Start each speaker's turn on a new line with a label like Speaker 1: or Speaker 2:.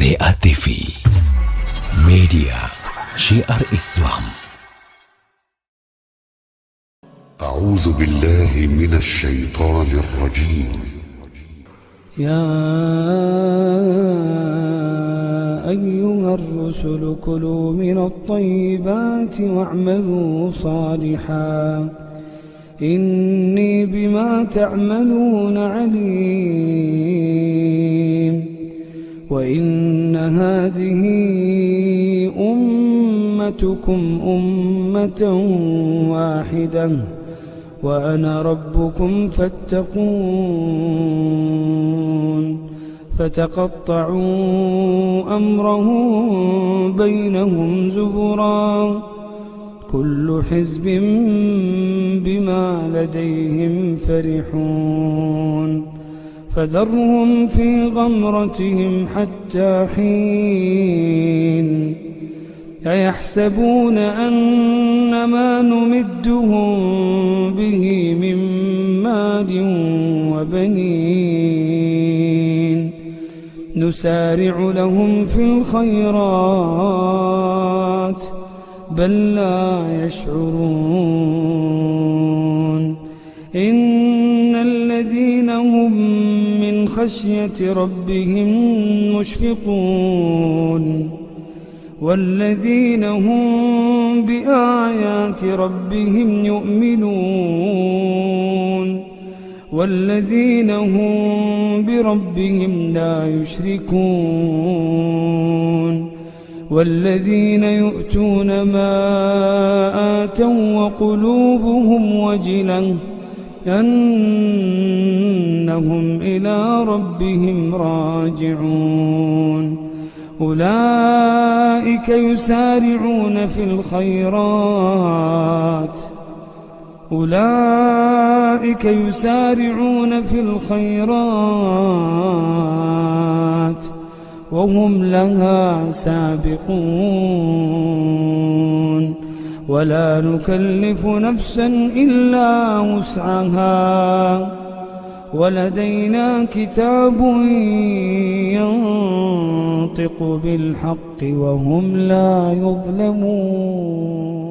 Speaker 1: TA TV, media syiar Islam.
Speaker 2: أعوذ بالله من الشيطان الرجيم.
Speaker 3: يا أيها الرسل كلوا من الطيبات واعملوا صالحا إني بما تعملون عليم. وإن هذه أمتكم أمة واحدة وأنا ربكم فاتقون. فتقطعوا أمرهم بينهم زبرا كل حزب بما لديهم فرحون. فذرهم في غمرتهم حتى حين. أيحسبون أن ما نمدهم به من مال وبنين نسارع لهم في الخيرات بل لا يشعرون. إن الذين هم من خشية ربهم مشفقون والذين هم بآيات ربهم يؤمنون والذين هم بربهم لا يشركون والذين يؤتون ما آتوا وقلوبهم وجلة أنهم إلى ربهم راجعون. أولئك يسارعون في الخيرات وهم لها سابقون. ولا نكلف نفسا إلا وسعها ولدينا كتاب ينطق بالحق وهم لا يظلمون.